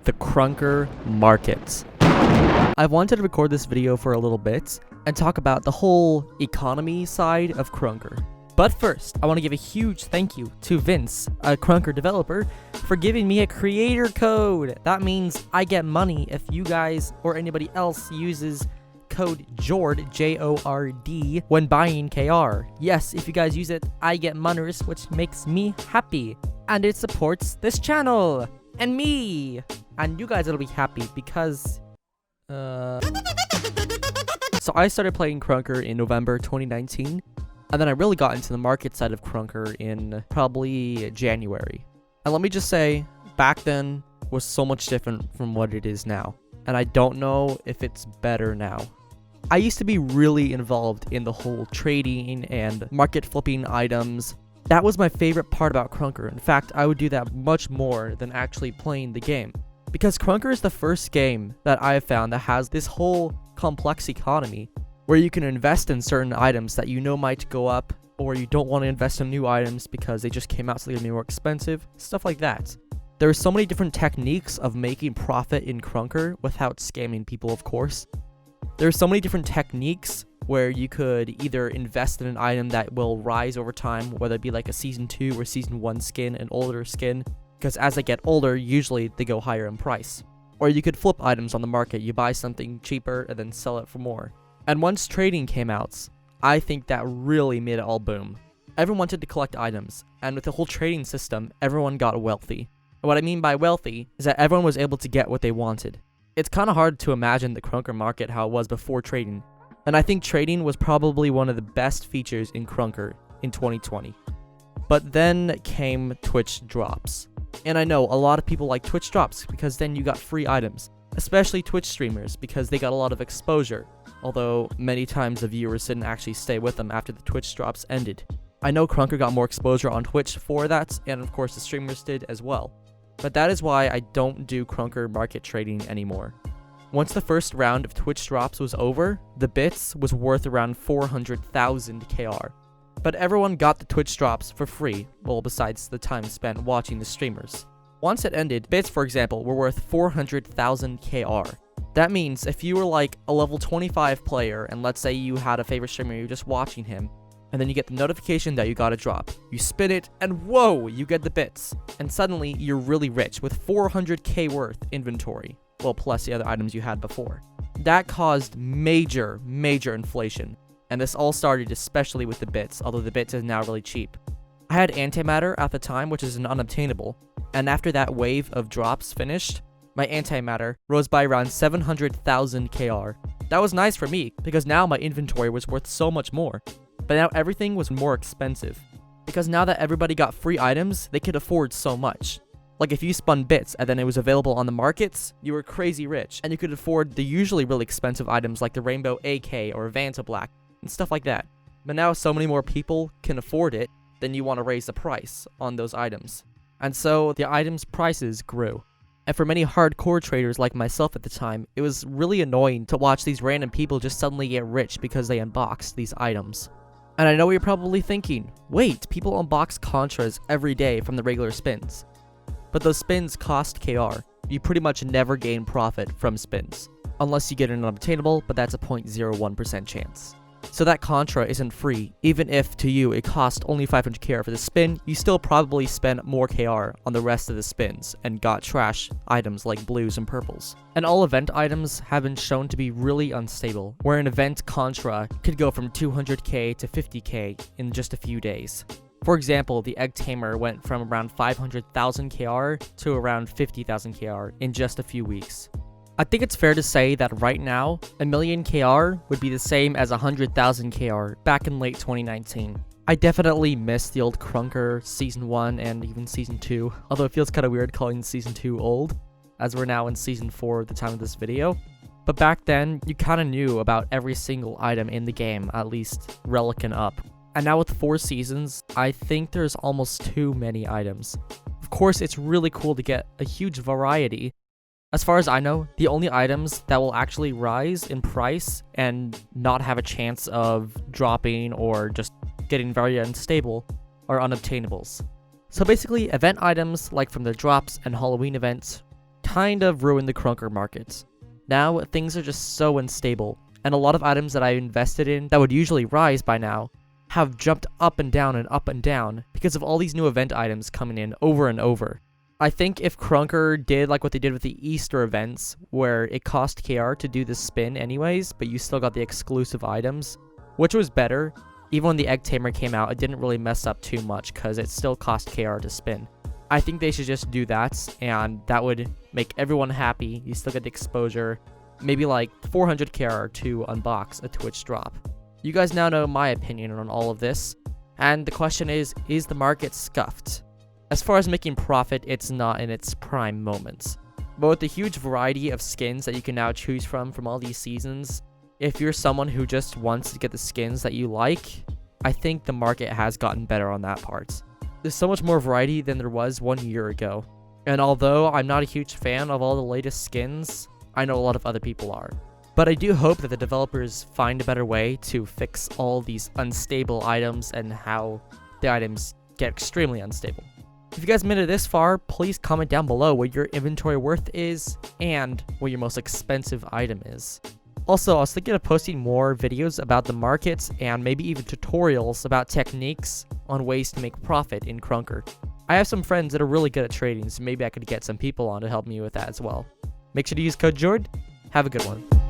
the Krunker market. I've wanted to record this video for a little bit and talk about the whole economy side of Krunker. But first, I want to give a huge thank you to Vince, a Krunker developer, for giving me a creator code. That means I get money if you guys or anybody else uses code JORD, J-O-R-D, when buying KR. Yes, if you guys use it, I get moneys, which makes me happy. And it supports this channel, and me. And you guys will be happy because... So I started playing Krunker in November 2019. And then I really got into the market side of Krunker in probably January. And let me just say, back then was so much different from what it is now. And I don't know if it's better now. I used to be really involved in the whole trading and market flipping items. That was my favorite part about Krunker. In fact, I would do that much more than actually playing the game. Because Krunker is the first game that I have found that has this whole complex economy where you can invest in certain items that you know might go up, or you don't want to invest in new items because they just came out so they're going to be more expensive, stuff like that. There are so many different techniques of making profit in Krunker without scamming people, of course. There are so many different techniques where you could either invest in an item that will rise over time, whether it be like a Season 2 or Season 1 skin, an older skin, because as they get older, usually they go higher in price. Or you could flip items on the market. You buy something cheaper and then sell it for more. And once trading came out, I think that really made it all boom. Everyone wanted to collect items, and with the whole trading system, everyone got wealthy. And what I mean by wealthy is that everyone was able to get what they wanted. It's kind of hard to imagine the Krunker market how it was before trading, and I think trading was probably one of the best features in Krunker in 2020. But then came Twitch drops. And I know a lot of people like Twitch drops because then you got free items, especially Twitch streamers because they got a lot of exposure. Although many times the viewers didn't actually stay with them after the Twitch drops ended. I know Krunker got more exposure on Twitch for that, and of course the streamers did as well. But that is why I don't do Krunker market trading anymore. Once the first round of Twitch drops was over, the bits was worth around 400,000 KR. But everyone got the Twitch drops for free, well besides the time spent watching the streamers. Once it ended, bits for example were worth 400,000 KR. That means if you were like a level 25 player, and let's say you had a favorite streamer, you're just watching him, and then you get the notification that you got a drop. You spin it, and whoa, you get the bits. And suddenly, you're really rich with 400k worth inventory. Well, plus the other items you had before. That caused major inflation. And this all started especially with the bits, although the bits is now really cheap. I had antimatter at the time, which is an unobtainable. And after that wave of drops finished, my antimatter rose by around 700,000 KR. That was nice for me, because now my inventory was worth so much more. But now everything was more expensive. Because now that everybody got free items, they could afford so much. Like if you spun bits and then it was available on the markets, you were crazy rich, and you could afford the usually really expensive items like the Rainbow AK or Vanta Black, and stuff like that. But now so many more people can afford it, then you want to raise the price on those items. And so the items' prices grew. And for many hardcore traders like myself at the time, it was really annoying to watch these random people just suddenly get rich because they unboxed these items. And I know you're probably thinking, wait, people unbox Contras every day from the regular spins. But those spins cost KR. You pretty much never gain profit from spins. Unless you get an unobtainable, but that's a 0.01% chance. So that Contra isn't free. Even if to you it cost only 500 KR for the spin, you still probably spent more KR on the rest of the spins and got trash items like blues and purples. And all event items have been shown to be really unstable, where an event Contra could go from 200k to 50k in just a few days. For example, the Egg Tamer went from around 500,000 KR to around 50,000 KR in just a few weeks. I think it's fair to say that right now, a million KR would be the same as 100,000 KR back in late 2019. I definitely miss the old Krunker Season 1 and even Season 2, although it feels kind of weird calling Season 2 old, as we're now in Season 4 at the time of this video. But back then, you kind of knew about every single item in the game, at least Relic and up. And now with 4 seasons, I think there's almost too many items. Of course, it's really cool to get a huge variety. As far as I know, the only items that will actually rise in price and not have a chance of dropping or just getting very unstable are unobtainables. So basically, event items like from the drops and Halloween events kind of ruined the Krunker markets. Now, things are just so unstable, and a lot of items that I invested in that would usually rise by now have jumped up and down because of all these new event items coming in over and over. I think if Krunker did like what they did with the Easter events, where it cost KR to do the spin anyways, but you still got the exclusive items, which was better. Even when the Egg Tamer came out, it didn't really mess up too much because it still cost KR to spin. I think they should just do that, and that would make everyone happy. You still get the exposure, maybe like 400 KR to unbox a Twitch drop. You guys now know my opinion on all of this, and the question is the market scuffed? As far as making profit, it's not in its prime moments. But with the huge variety of skins that you can now choose from all these seasons, if you're someone who just wants to get the skins that you like, I think the market has gotten better on that part. There's so much more variety than there was 1 year ago. And although I'm not a huge fan of all the latest skins, I know a lot of other people are. But I do hope that the developers find a better way to fix all these unstable items and how the items get extremely unstable. If you guys made it this far, please comment down below what your inventory worth is and what your most expensive item is. Also, I was thinking of posting more videos about the markets and maybe even tutorials about techniques on ways to make profit in Krunker. I have some friends that are really good at trading, so maybe I could get some people on to help me with that as well. Make sure to use code Jord. Have a good one.